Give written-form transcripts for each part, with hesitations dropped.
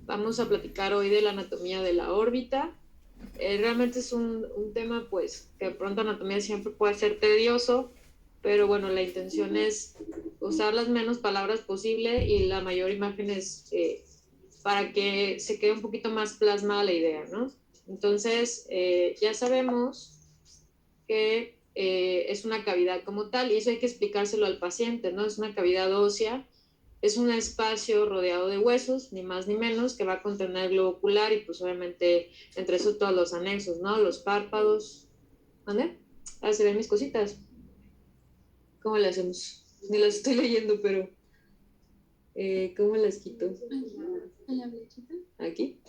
Vamos a platicar hoy de la anatomía de la órbita. Realmente es un tema pues que de pronto anatomía siempre puede ser tedioso, pero bueno, la intención es usar las menos palabras posible y la mayor imágenes para que se quede un poquito más plasmada la idea, ¿no? Entonces, ya sabemos que es una cavidad como tal y eso hay que explicárselo al paciente, ¿no? Es una cavidad ósea. Es un espacio rodeado de huesos, ni más ni menos, que va a contener globo ocular y pues obviamente entre eso todos los anexos, ¿no? Los párpados. ¿Vale? Ah, se ven mis cositas. ¿Cómo le hacemos? Ni las estoy leyendo, pero ¿cómo las quito? En la flechita. ¿Aquí?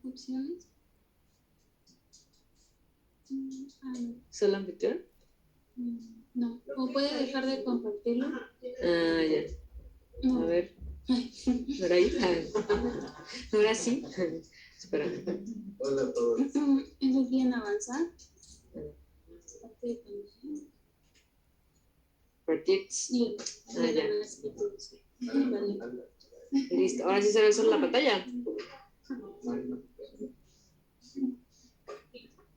Opciones. No. ¿Solo anfitrión? No. O puede dejar de compartirlo. Ah, ya. No. A ver. ¿Ahora ahí? Ah. ¿Ahora sí? Espera. Hola a todos. Eso es bien avanzar. Partits. Ah, ya. Vale. Listo. Ahora sí se ve solo la pantalla.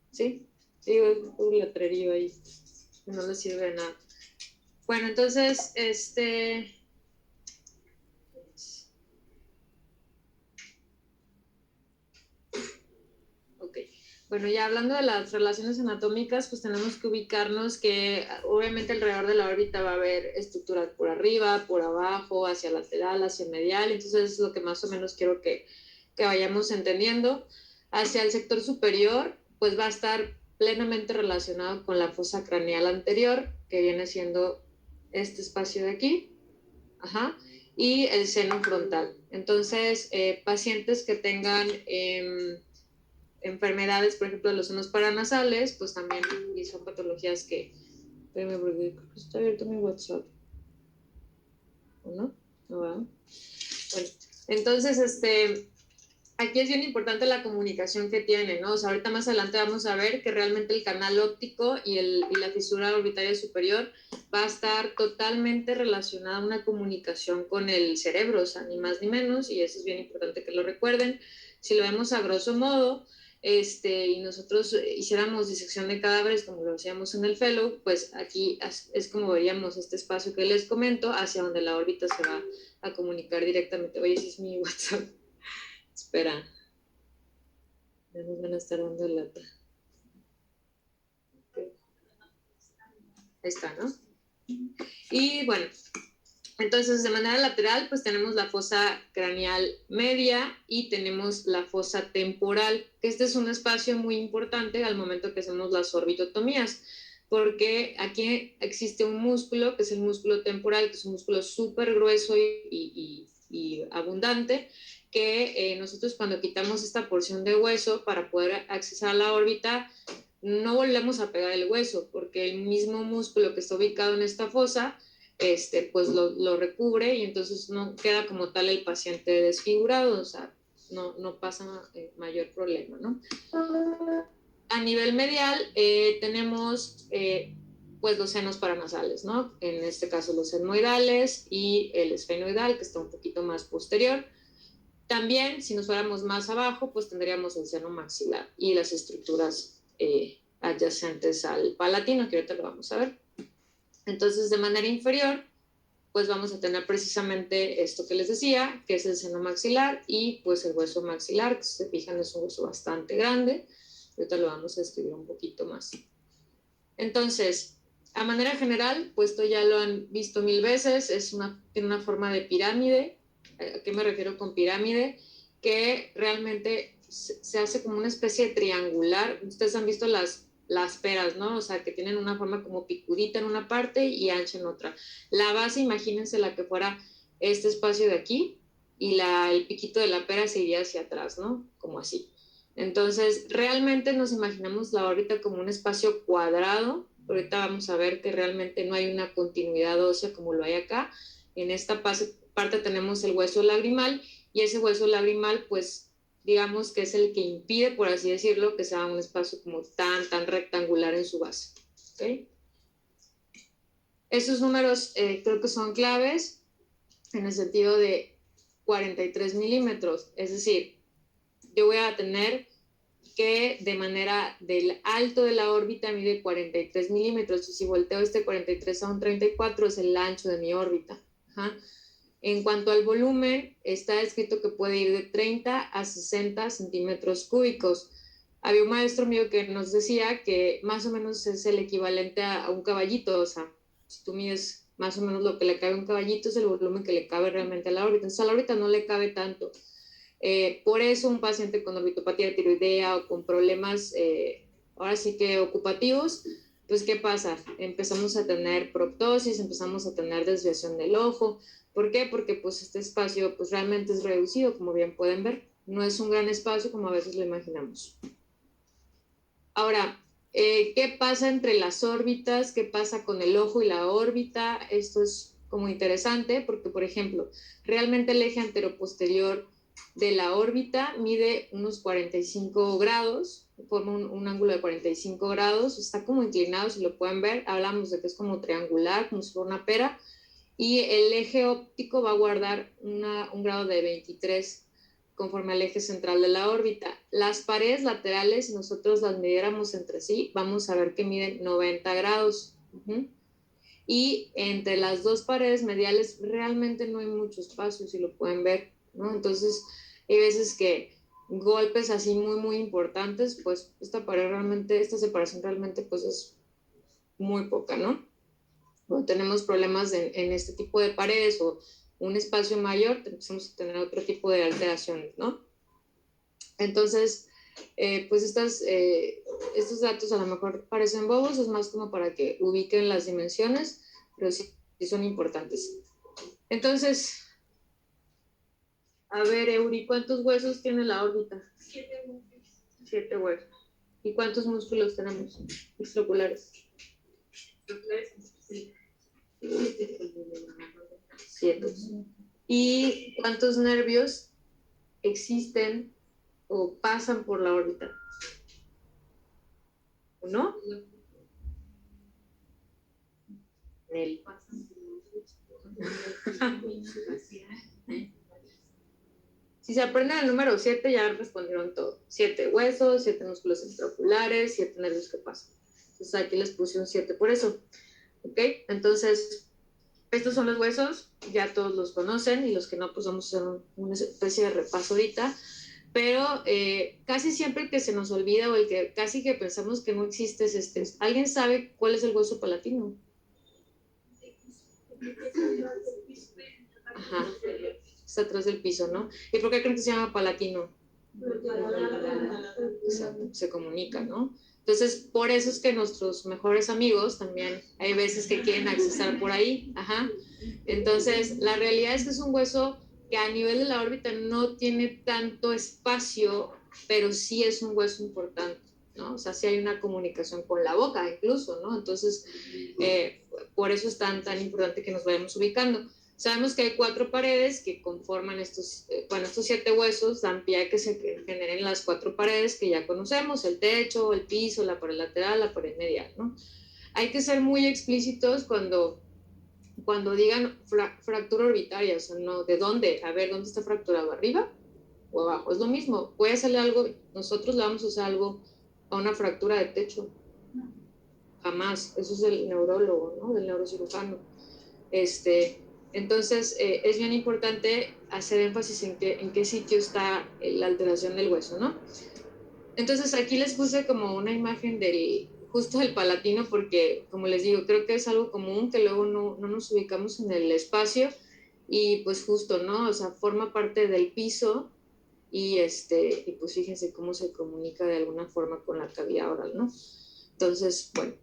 ¿Sí? Digo, un letrerillo ahí. No le sirve de nada. Bueno, entonces, ok. Bueno, ya hablando de las relaciones anatómicas, pues tenemos que ubicarnos que obviamente alrededor de la órbita va a haber estructuras por arriba, por abajo, hacia lateral, hacia medial. Entonces es lo que más o menos quiero que vayamos entendiendo. Hacia el sector superior, pues va a estar plenamente relacionado con la fosa craneal anterior, que viene siendo este espacio de aquí. Ajá, y el seno frontal. Entonces, pacientes que tengan enfermedades, por ejemplo, de los senos paranasales, pues también, y son patologías que, espérame porque creo que está abierto mi WhatsApp, ¿o no? No, ¿verdad? Bueno, entonces, aquí es bien importante la comunicación que tiene, ¿no? O sea, ahorita más adelante vamos a ver que realmente el canal óptico y la fisura orbitaria superior va a estar totalmente relacionada a una comunicación con el cerebro, o sea, ni más ni menos, y eso es bien importante que lo recuerden. Si lo vemos a grosso modo, y nosotros hiciéramos disección de cadáveres como lo hacíamos en el fellow, pues aquí es como veríamos este espacio que les comento hacia donde la órbita se va a comunicar directamente. Oye, ese es mi WhatsApp. Espera, ya nos van a estar dando lata. Okay. Ahí está, ¿no? Y bueno, entonces de manera lateral, pues tenemos la fosa craneal media y tenemos la fosa temporal, que este es un espacio muy importante al momento que hacemos las orbitotomías, porque aquí existe un músculo, que es el músculo temporal, que es un músculo súper grueso y abundante, que nosotros cuando quitamos esta porción de hueso para poder accesar a la órbita, no volvemos a pegar el hueso, porque el mismo músculo que está ubicado en esta fosa, pues lo recubre y entonces no queda como tal el paciente desfigurado, o sea, no pasa mayor problema, ¿no? A nivel medial tenemos pues los senos paranasales, ¿no? En este caso los etmoidales y el esfenoidal, que está un poquito más posterior. También, si nos fuéramos más abajo, pues tendríamos el seno maxilar y las estructuras adyacentes al palatino, que ahorita lo vamos a ver. Entonces, de manera inferior, pues vamos a tener precisamente esto que les decía, que es el seno maxilar y pues el hueso maxilar, que si se fijan es un hueso bastante grande. Ahorita lo vamos a escribir un poquito más. Entonces, a manera general, pues esto ya lo han visto mil veces, tiene una forma de pirámide. ¿A qué me refiero con pirámide? Que realmente se hace como una especie de triangular. Ustedes han visto las peras, ¿no? O sea, que tienen una forma como picudita en una parte y ancha en otra. La base, imagínense la que fuera este espacio de aquí y el piquito de la pera se iría hacia atrás, ¿no? Como así. Entonces, realmente nos imaginamos la órbita como un espacio cuadrado. Ahorita vamos a ver que realmente no hay una continuidad ósea como lo hay acá. En esta parte tenemos el hueso lagrimal y ese hueso lagrimal, pues, digamos que es el que impide, por así decirlo, que sea un espacio como tan rectangular en su base. ¿Okay? Esos números creo que son claves en el sentido de 43 milímetros. Es decir, yo voy a tener que de manera del alto de la órbita mide 43 milímetros. Y si volteo este 43 a un 34 es el ancho de mi órbita. Ajá. En cuanto al volumen, está escrito que puede ir de 30 a 60 centímetros cúbicos. Había un maestro mío que nos decía que más o menos es el equivalente a un caballito. O sea, si tú mides más o menos lo que le cabe a un caballito, es el volumen que le cabe realmente a la órbita. Entonces a la órbita no le cabe tanto. Por eso un paciente con orbitopatía de tiroidea o con problemas, ahora sí que ocupativos, pues ¿qué pasa? Empezamos a tener proptosis, empezamos a tener desviación del ojo. ¿Por qué? Porque pues este espacio pues realmente es reducido, como bien pueden ver. No es un gran espacio como a veces lo imaginamos. Ahora, ¿qué pasa entre las órbitas? ¿Qué pasa con el ojo y la órbita? Esto es como interesante porque, por ejemplo, realmente el eje anteroposterior de la órbita mide unos 45 grados, forma un ángulo de 45 grados, está como inclinado, si lo pueden ver, hablamos de que es como triangular, como si fuera una pera, y el eje óptico va a guardar un grado de 23 conforme al eje central de la órbita. Las paredes laterales, si nosotros las midiéramos entre sí, vamos a ver que miden 90 grados. Y entre las dos paredes mediales realmente no hay mucho espacio, si lo pueden ver, ¿no? Entonces, hay veces que golpes así muy, muy importantes, pues esta pared realmente, esta separación realmente pues es muy poca, ¿no? Cuando tenemos problemas en este tipo de paredes o un espacio mayor, empezamos a tener otro tipo de alteraciones, ¿no? Entonces, pues estos datos a lo mejor parecen bobos, es más como para que ubiquen las dimensiones, pero sí, sí son importantes. Entonces, a ver, Euri, ¿cuántos huesos tiene la órbita? 7 huesos. ¿Y cuántos músculos tenemos extraoculares? 7. ¿Y cuántos nervios existen o pasan por la órbita? ¿Uno? Nel. Si se aprenden el número 7, ya respondieron todo. 7 huesos, 7 músculos extraoculares, 7 nervios que pasan. Entonces aquí les puse un 7 por eso. ¿Ok? Entonces, estos son los huesos, ya todos los conocen, y los que no, pues vamos a hacer una especie de repaso ahorita. Pero casi siempre el que se nos olvida o el que casi que pensamos que no existe es este. ¿Alguien sabe cuál es el hueso palatino? Ajá, está atrás del piso, ¿no? ¿Y por qué creen que se llama palatino? Se comunica, ¿no? Entonces, por eso es que nuestros mejores amigos también hay veces que quieren accesar por ahí. Ajá. Entonces, la realidad es que es un hueso que a nivel de la órbita no tiene tanto espacio, pero sí es un hueso importante, ¿no? O sea, sí hay una comunicación con la boca incluso, ¿no? Entonces, por eso es tan importante que nos vayamos ubicando. Sabemos que hay 4 paredes que conforman estos 7 huesos, dan pie a que se generen las 4 paredes que ya conocemos, el techo, el piso, la pared lateral, la pared medial, ¿no? Hay que ser muy explícitos cuando digan fractura orbitaria, o sea, no, ¿de dónde? A ver, ¿dónde está fracturado? ¿Arriba o abajo? Es lo mismo, puede salir algo, nosotros le vamos a usar algo a una fractura de techo. Jamás, eso es el neurólogo, ¿no? Del neurocirujano. Entonces, es bien importante hacer énfasis en qué sitio está la alteración del hueso, ¿no? Entonces, aquí les puse como una imagen justo del palatino, porque, como les digo, creo que es algo común que luego no nos ubicamos en el espacio y pues justo, ¿no? O sea, forma parte del piso y pues fíjense cómo se comunica de alguna forma con la cavidad oral, ¿no? Entonces, bueno,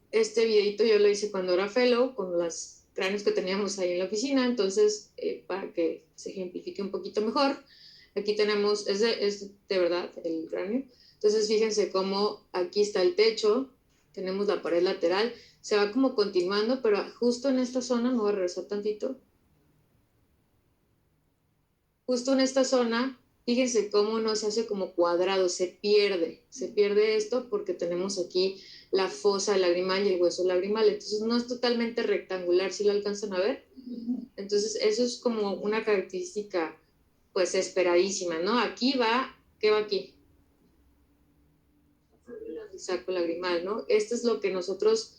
este videito yo lo hice cuando era fellow, con los cráneos que teníamos ahí en la oficina, entonces, para que se ejemplifique un poquito mejor, aquí tenemos, es de verdad el cráneo, entonces fíjense cómo aquí está el techo, tenemos la pared lateral, se va como continuando, pero justo en esta zona, me voy a regresar tantito, justo en esta zona fíjense cómo no se hace como cuadrado, se pierde esto porque tenemos aquí la fosa lagrimal y el hueso lagrimal, entonces no es totalmente rectangular, ¿sí lo alcanzan a ver? Entonces eso es como una característica pues esperadísima, ¿no? Aquí va, ¿qué va aquí? El saco lagrimal, ¿no? Esto es lo que nosotros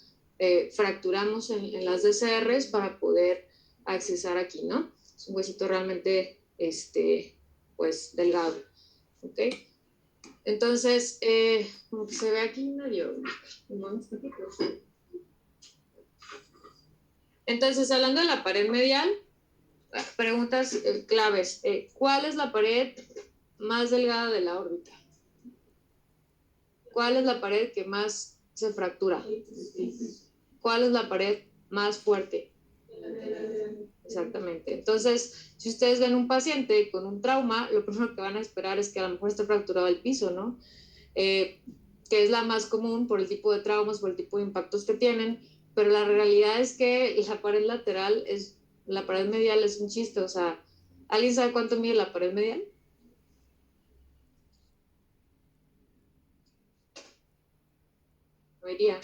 fracturamos en las DCRs para poder accesar aquí, ¿no? Es un huesito realmente, pues, delgado, ¿ok? Entonces, como que se ve aquí medio... Entonces, hablando de la pared medial, preguntas claves. ¿Cuál es la pared más delgada de la órbita? ¿Cuál es la pared que más se fractura? ¿Cuál es la pared más fuerte? Exactamente. Entonces, si ustedes ven un paciente con un trauma, lo primero que van a esperar es que a lo mejor esté fracturado el piso, ¿no? Que es la más común por el tipo de traumas, por el tipo de impactos que tienen, pero la realidad es que la pared lateral la pared medial es un chiste, o sea, ¿alguien sabe cuánto mide la pared medial? No iría.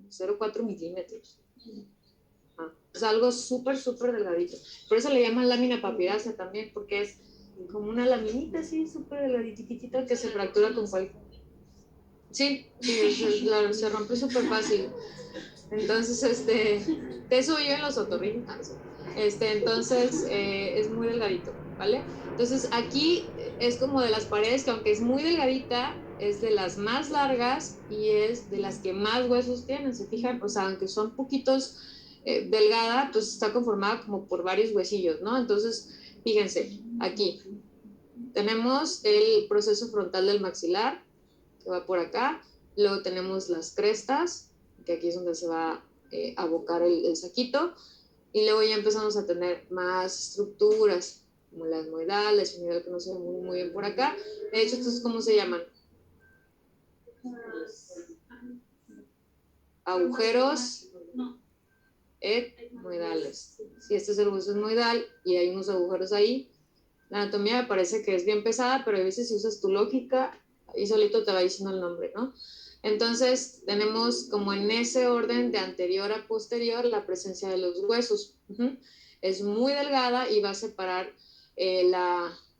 0,4 milímetros. Es algo súper, súper delgadito. Por eso le llaman lámina papirácea también, porque es como una laminita así, súper delgaditita que se fractura con cualquier... Sí, se rompe súper fácil. Entonces, de eso viven los otorrinos. Entonces, es muy delgadito, ¿vale? Entonces, aquí es como de las paredes que aunque es muy delgadita, es de las más largas y es de las que más huesos tienen, ¿se fijan? O sea, aunque son poquitos delgada, pues está conformada como por varios huesillos, ¿no? Entonces, fíjense, aquí tenemos el proceso frontal del maxilar, que va por acá, luego tenemos las crestas, que aquí es donde se va a abocar el saquito, y luego ya empezamos a tener más estructuras, como la esmoidal, la esfinidal, que no se ve muy, muy bien por acá. De hecho, ¿estos cómo se llaman? Agujeros etmoidales. Si este es el hueso etmoidal y hay unos agujeros ahí, la anatomía me parece que es bien pesada, pero a veces si usas tu lógica y solito te va diciendo el nombre, ¿no? Entonces tenemos como en ese orden de anterior a posterior la presencia de los huesos. Es muy delgada y va a separar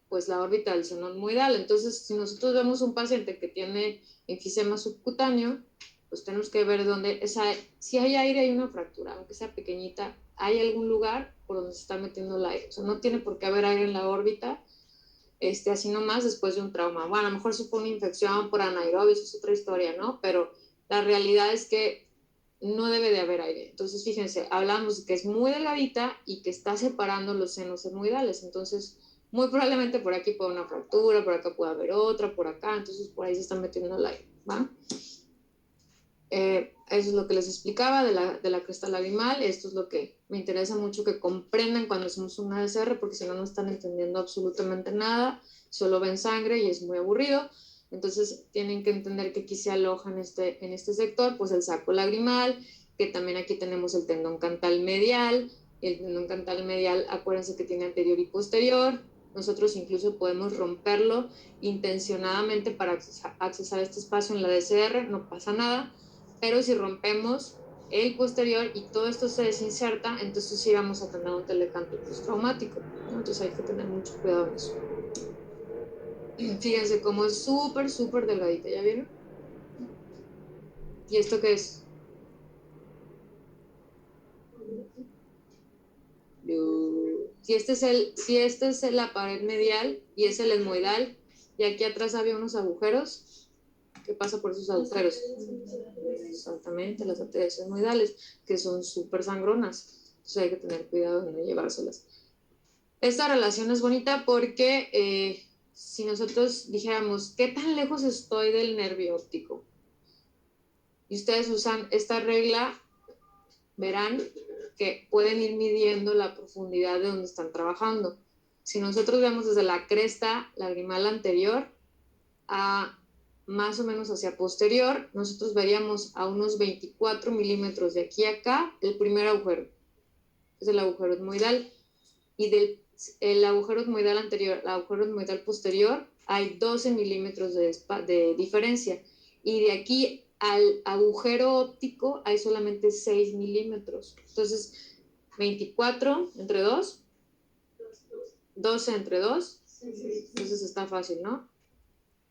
pues la órbita del seno etmoidal. Entonces, si nosotros vemos un paciente que tiene enfisema subcutáneo, pues tenemos que ver dónde, si hay aire hay una fractura, aunque sea pequeñita, hay algún lugar por donde se está metiendo el aire. O sea, no tiene por qué haber aire en la órbita, así nomás después de un trauma. Bueno, a lo mejor si fue una infección por anaerobio, eso es otra historia, ¿no? Pero la realidad es que no debe de haber aire. Entonces, fíjense, hablamos de que es muy delgadita y que está separando los senos etmoidales. Entonces, muy probablemente por aquí puede haber una fractura, por acá puede haber otra, por acá. Entonces, por ahí se está metiendo el aire, ¿va? Eso es lo que les explicaba de la cresta lagrimal. Esto es lo que me interesa mucho que comprendan cuando hacemos una DCR, porque si no, no están entendiendo absolutamente nada, solo ven sangre y es muy aburrido. Entonces tienen que entender que aquí se aloja en este sector, pues el saco lagrimal, que también aquí tenemos el tendón cantal medial. El tendón cantal medial, acuérdense que tiene anterior y posterior. Nosotros incluso podemos romperlo intencionadamente para accesar este espacio en la DCR, no pasa nada, pero si rompemos el posterior y todo esto se desinserta, entonces sí vamos a tener un telecanto postraumático, ¿no? Entonces hay que tener mucho cuidado en eso. Fíjense cómo es súper, súper delgadita, ¿ya vieron? ¿Y esto qué es? Si este es la pared medial y es el etmoidal, y aquí atrás había unos agujeros, ¿qué pasa por esos agujeros? Exactamente, las arterias etmoidales, que son súper sangronas. Entonces hay que tener cuidado de no llevárselas. Esta relación es bonita porque si nosotros dijéramos, ¿qué tan lejos estoy del nervio óptico? Y ustedes usan esta regla, verán que pueden ir midiendo la profundidad de donde están trabajando. Si nosotros vemos desde la cresta lagrimal anterior a más o menos hacia posterior, nosotros veríamos a unos 24 milímetros de aquí a acá el primer agujero. es el agujero etmoidal, y del agujero etmoidal anterior al agujero etmoidal posterior hay 12 milímetros de diferencia, y de aquí al agujero óptico hay solamente 6 milímetros. Entonces, 24 entre 2, 12 entre 2, entonces está fácil, ¿no?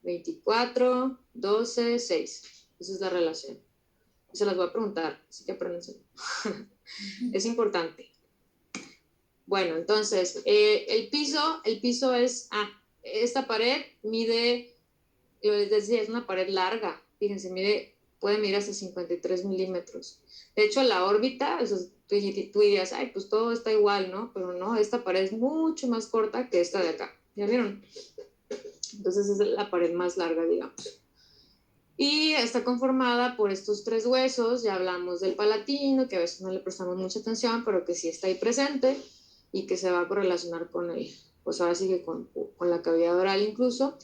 24, 12, 6. Esa es la relación. Se las voy a preguntar, así que apréndanse. Es importante. Bueno, entonces, el piso es, esta pared mide, les decía, es una pared larga. Fíjense, puede medir hasta 53 milímetros. De hecho, la órbita, tú dirías, ay, pues todo está igual, ¿no? Pero no, esta pared es mucho más corta que esta de acá. ¿Ya vieron? Entonces es la pared más larga, digamos. Y está conformada por estos 3 huesos. Ya hablamos del palatino, que a veces no le prestamos mucha atención, pero que sí está ahí presente y que se va a correlacionar con pues ahora sí que con la cavidad oral incluso.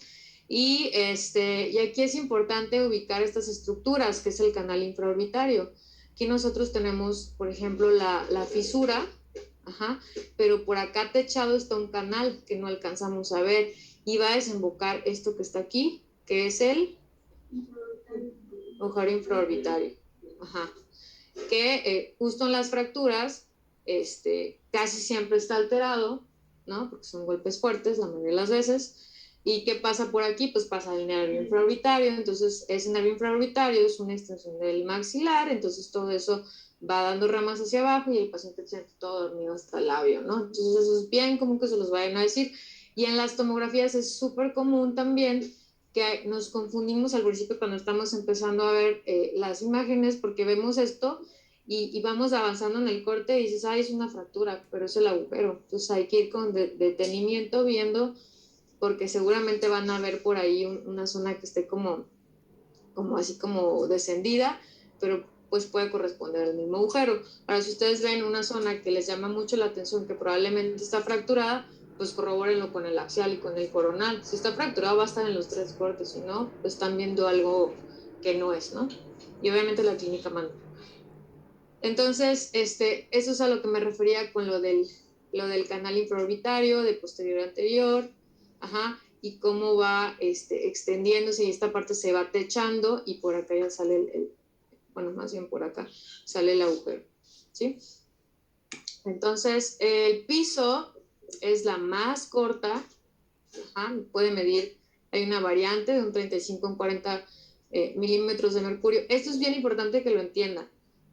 Y aquí es importante ubicar estas estructuras, que es el canal infraorbitario. Aquí nosotros tenemos, por ejemplo, la fisura, pero por acá techado está un canal que no alcanzamos a ver y va a desembocar esto que está aquí, que es el agujero infraorbitario. Que justo en las fracturas casi siempre está alterado, ¿no? Porque son golpes fuertes la mayoría de las veces. ¿Y qué pasa por aquí? Pues pasa el nervio infraorbitario. Entonces, ese nervio infraorbitario es una extensión del maxilar, entonces todo eso va dando ramas hacia abajo y el paciente se siente todo dormido hasta el labio, ¿no? Entonces, eso es bien común que se los vayan a decir. Y en las tomografías es súper común también que nos confundimos al principio cuando estamos empezando a ver las imágenes, porque vemos esto y vamos avanzando en el corte y dices, es una fractura, pero es el agujero. Entonces hay que ir con detenimiento viendo, porque seguramente van a ver por ahí una zona que esté como así como descendida, pero pues puede corresponder al mismo agujero. Ahora, si ustedes ven una zona que les llama mucho la atención, que probablemente está fracturada, pues corrobórenlo con el axial y con el coronal. Si está fracturado va a estar en los 3 cortes, si no, pues están viendo algo que no es, ¿no? Y obviamente la clínica manda. Entonces, eso es a lo que me refería con lo del canal infraorbitario, de posterior a anterior, y cómo va extendiéndose y esta parte se va techando y por acá ya sale bueno, más bien por acá sale el agujero, ¿sí? Entonces, el piso es la más corta, puede medir, hay una variante de un 35 en 40 milímetros de mercurio. Esto es bien importante que lo entiendan.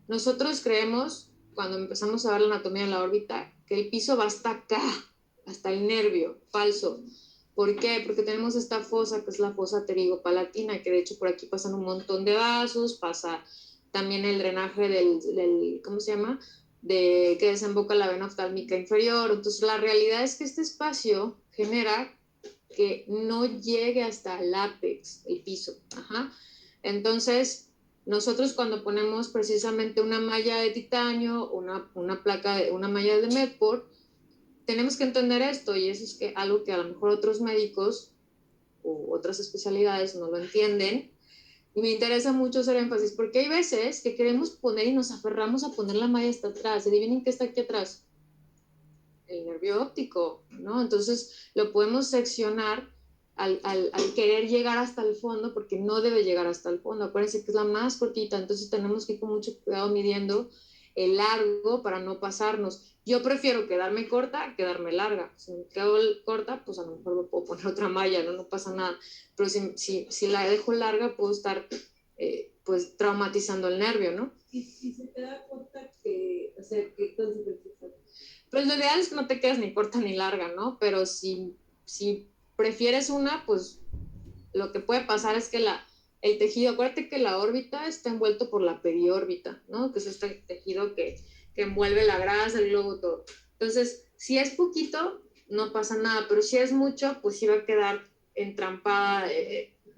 Nosotros creemos, cuando empezamos a ver la anatomía de la órbita, que el piso va hasta acá, hasta el nervio, falso. ¿Por qué? Porque tenemos esta fosa, que es la fosa pterigopalatina, que de hecho por aquí pasan un montón de vasos, pasa también el drenaje del ¿cómo se llama? Que desemboca la vena oftálmica inferior. Entonces la realidad es que este espacio genera que no llegue hasta el ápex, el piso. Entonces, nosotros cuando ponemos precisamente una malla de titanio, una placa, una malla de Medport, tenemos que entender esto, y eso es algo que a lo mejor otros médicos u otras especialidades no lo entienden, y me interesa mucho hacer énfasis, porque hay veces que queremos poner y nos aferramos a poner la malla hasta atrás. ¿Adivinen qué está aquí atrás? El nervio óptico, ¿no? Entonces lo podemos seccionar al querer llegar hasta el fondo, porque no debe llegar hasta el fondo. Acuérdense que es la más cortita, entonces tenemos que ir con mucho cuidado midiendo el largo para no pasarnos. Yo prefiero quedarme corta que quedarme larga. Si me quedo corta, pues a lo mejor me puedo poner otra malla, no pasa nada. Pero si la dejo larga, puedo estar pues traumatizando el nervio, ¿no? Y si se te da corta, ¿qué consecuencias? Pues lo ideal es que no te quedes ni corta ni larga, ¿no? Pero si prefieres una, pues lo que puede pasar es que el tejido, acuérdate que la órbita está envuelto por la periórbita, ¿no? Que es este tejido que envuelve la grasa, el globo, todo. Entonces, si es poquito, no pasa nada, pero si es mucho, pues sí va a quedar entrampada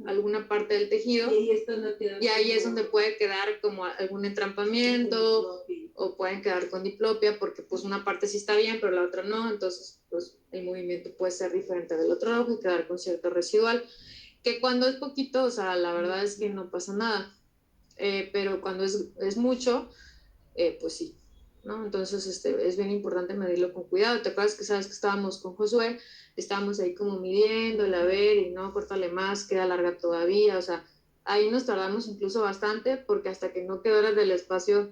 alguna parte del tejido. Y ahí es donde puede quedar como algún entrampamiento, o pueden quedar con diplopia, porque pues una parte sí está bien, pero la otra no, entonces pues el movimiento puede ser diferente del otro ojo y quedar con cierto residual, que cuando es poquito, o sea, la verdad es que no pasa nada, pero cuando es mucho, pues sí. ¿no? Entonces, es bien importante medirlo con cuidado. ¿Te acuerdas que sabes que estábamos con Josué? Estábamos ahí como midiéndole, a ver, y no, córtale más, queda larga todavía, o sea, ahí nos tardamos incluso bastante porque hasta que no quedara del espacio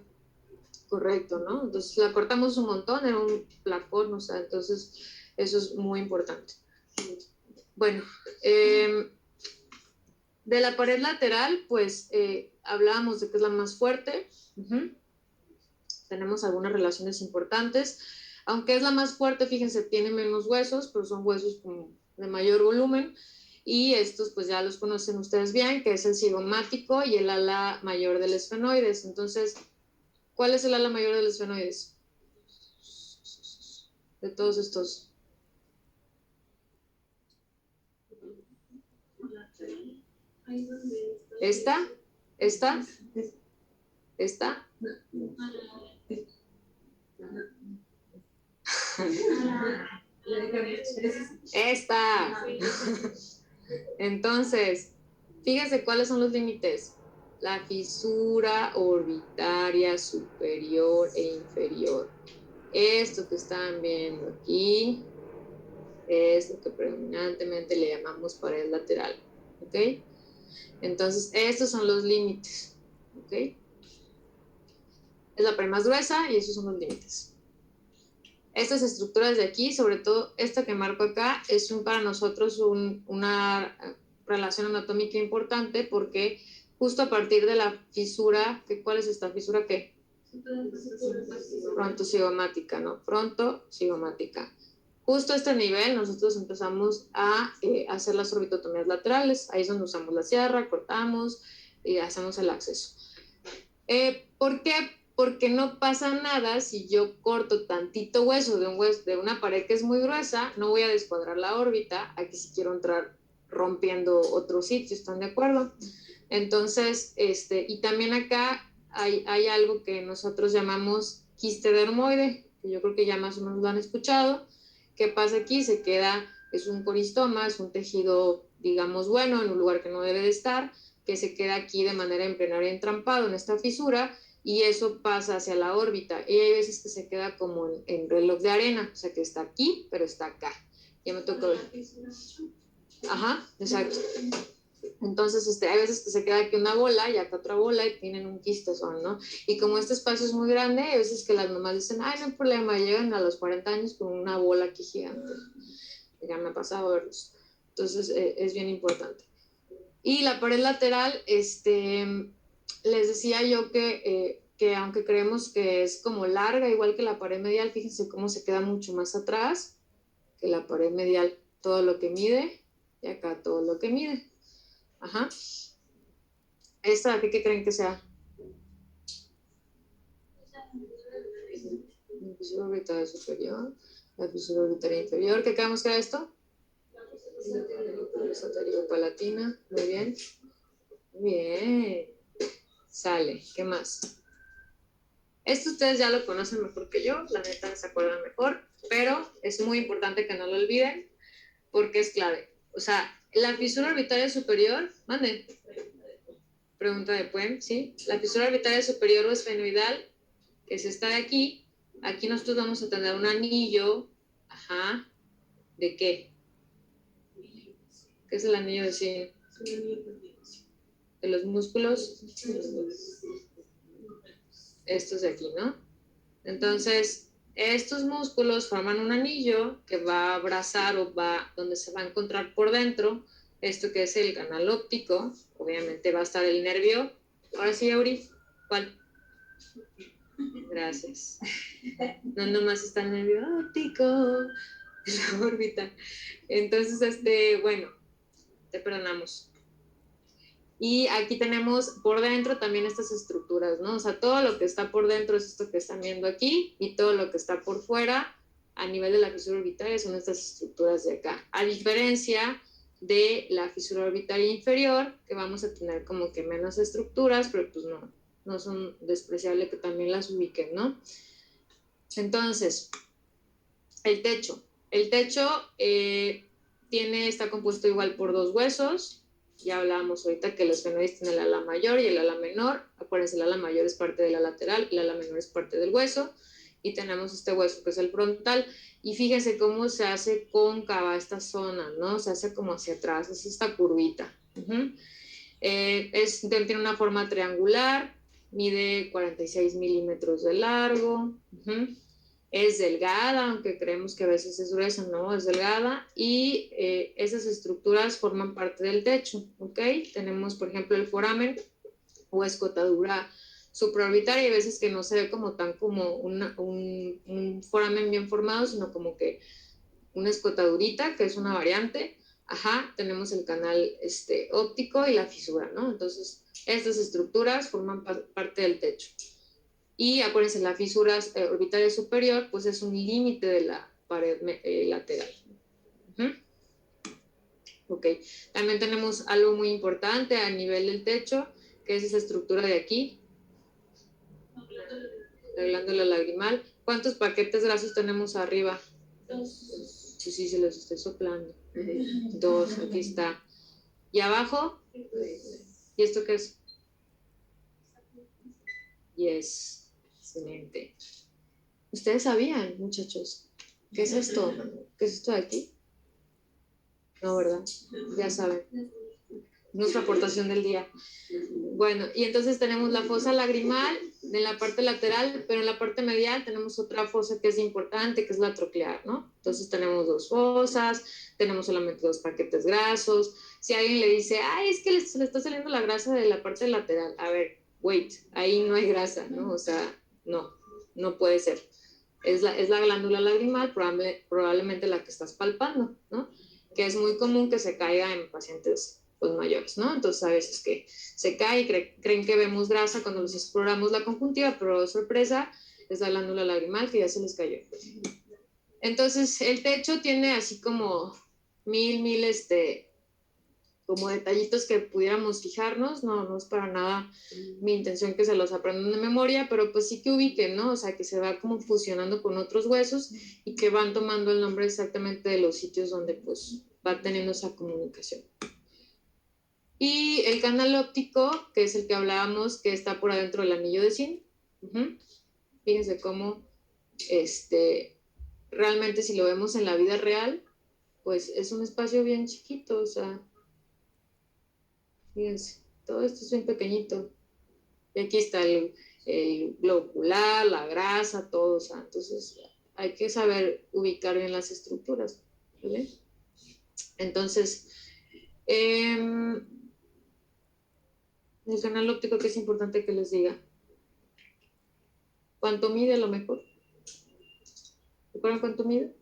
correcto, ¿no? Entonces la cortamos un montón, era un placón, o sea, entonces eso es muy importante. Bueno, de la pared lateral, pues hablábamos de que es la más fuerte. Tenemos algunas relaciones importantes. Aunque es la más fuerte, fíjense, tiene menos huesos, pero son huesos como de mayor volumen. Y estos pues ya los conocen ustedes bien, que es el cigomático y el ala mayor del esfenoides. Entonces, ¿cuál es el ala mayor del esfenoides? De todos estos. ¿Esta? ¿Esta? ¿Esta? Esta. Entonces, fíjense cuáles son los límites. La fisura orbitaria superior e inferior. Esto que están viendo aquí es lo que predominantemente le llamamos pared lateral. ¿Ok? Entonces, estos son los límites. ¿Ok? Es la pared más gruesa y esos son los límites. Estas estructuras de aquí, sobre todo esta que marco acá, es para nosotros una relación anatómica importante porque justo a partir de la fisura, ¿cuál es esta fisura qué? Frontocigomática, ¿no? Frontocigomática. Justo a este nivel nosotros empezamos a hacer las orbitotomías laterales, ahí es donde usamos la sierra, cortamos y hacemos el acceso. ¿Por qué? Porque no pasa nada si yo corto tantito hueso de una pared que es muy gruesa, no voy a descuadrar la órbita, aquí sí quiero entrar rompiendo otro sitio, ¿están de acuerdo? Entonces, y también acá hay algo que nosotros llamamos quiste dermoide, que yo creo que ya más o menos lo han escuchado. ¿Qué pasa aquí? Se queda, es un coristoma, es un tejido, digamos, bueno, en un lugar que no debe de estar, que se queda aquí de manera embrionaria entrampado en esta fisura, y eso pasa hacia la órbita. Y hay veces que se queda como en reloj de arena, o sea que está aquí, pero está acá. Ya me tocó ver. Ajá, exacto. Entonces, hay veces que se queda aquí una bola y acá otra bola y tienen un quistezón, ¿no? Y como este espacio es muy grande, hay veces que las mamás dicen, ay, no hay problema, llegan a los 40 años con una bola aquí gigante. Ya me ha pasado verlos. Entonces, es bien importante. Y la pared lateral, les decía yo que aunque creemos que es como larga, igual que la pared medial, fíjense cómo se queda mucho más atrás que la pared medial, todo lo que mide, y acá todo lo que mide. Ajá. ¿Esta de qué creen que sea? La fisura orbitaria superior, la fisura orbitaria inferior. ¿Qué creemos que era esto? Esotérico-palatina. Muy bien. Muy bien. Sale. ¿Qué más? Esto ustedes ya lo conocen mejor que yo, la neta se acuerdan mejor, pero es muy importante que no lo olviden porque es clave. O sea, la fisura orbitaria superior, mande. Pregunta de Puem, ¿sí? La fisura orbitaria superior o esfenoidal, que es esta de aquí. Aquí nosotros vamos a tener un anillo, ajá, ¿de qué? ¿Qué es el anillo de cine? De los músculos. Estos de aquí, ¿no? Entonces, estos músculos forman un anillo que va a abrazar o va donde se va a encontrar por dentro esto que es el canal óptico. Obviamente va a estar el nervio. Ahora sí, Auri, ¿cuál? Gracias. No nomás está el nervio óptico de la órbita. Entonces, bueno, te perdonamos. Y aquí tenemos por dentro también estas estructuras, ¿no? O sea, todo lo que está por dentro es esto que están viendo aquí y todo lo que está por fuera a nivel de la fisura orbitaria son estas estructuras de acá. A diferencia de la fisura orbitaria inferior, que vamos a tener como que menos estructuras, pero pues no son despreciables que también las ubiquen, ¿no? Entonces, el techo. El techo está compuesto igual por dos huesos. Ya hablábamos ahorita que los esfenoides tienen el ala mayor y el ala menor. Acuérdense, el ala mayor es parte de la lateral, el ala menor es parte del hueso. y tenemos este hueso que es el frontal. Y fíjense cómo se hace cóncava esta zona, ¿no? Se hace como hacia atrás, es esta curvita. Tiene una forma triangular, mide 46 milímetros de largo. Es delgada, aunque creemos que a veces es gruesa, no, es delgada, y esas estructuras forman parte del techo, ¿ok? Tenemos, por ejemplo, el foramen o escotadura supraorbitaria, y a veces que no se ve como tan como un foramen bien formado, sino como que una escotadurita, que es una variante. Tenemos el canal óptico y la fisura, ¿no? Entonces, estas estructuras forman parte del techo. Y acuérdense, la fisura orbitaria superior, pues es un límite de la pared lateral. Ok, también tenemos algo muy importante a nivel del techo, que es esa estructura de aquí, la glándula lagrimal. ¿Cuántos paquetes grasos tenemos arriba? 2. Sí, se los estoy soplando. 2, aquí está. ¿Y abajo? ¿Y esto qué es? Yes, excelente. ¿Ustedes sabían, muchachos? ¿Qué es esto? ¿Qué es esto de aquí? No, ¿verdad? Ya saben. Nuestra aportación del día. Bueno, y entonces tenemos la fosa lagrimal en la parte lateral, pero en la parte medial tenemos otra fosa que es importante, que es la troclear, ¿no? Entonces tenemos 2 fosas, tenemos solamente 2 paquetes grasos. Si alguien le dice, ay, es que se le está saliendo la grasa de la parte lateral, a ver, wait, ahí no hay grasa, ¿no? O sea, no puede ser. Es la glándula lagrimal, probablemente la que estás palpando, ¿no? Que es muy común que se caiga en pacientes pues, mayores, ¿no? Entonces a veces que se cae y creen que vemos grasa cuando les exploramos la conjuntiva, pero sorpresa, es la glándula lagrimal que ya se les cayó. Entonces el techo tiene así como mil, como detallitos que pudiéramos fijarnos, no es para nada mi intención que se los aprendan de memoria, pero pues sí que ubiquen, ¿no? O sea, que se va como fusionando con otros huesos y que van tomando el nombre exactamente de los sitios donde pues va teniendo esa comunicación. Y el canal óptico, que es el que hablábamos, que está por adentro del anillo de zinc. Fíjense cómo realmente si lo vemos en la vida real, pues es un espacio bien chiquito, o sea, fíjense, todo esto es bien pequeñito. Y aquí está el globo ocular, la grasa, todo, o sea, entonces hay que saber ubicar bien las estructuras, ¿vale? Entonces, el canal óptico, que es importante que les diga. ¿Cuánto mide a lo mejor? ¿Recuerdan cuánto mide?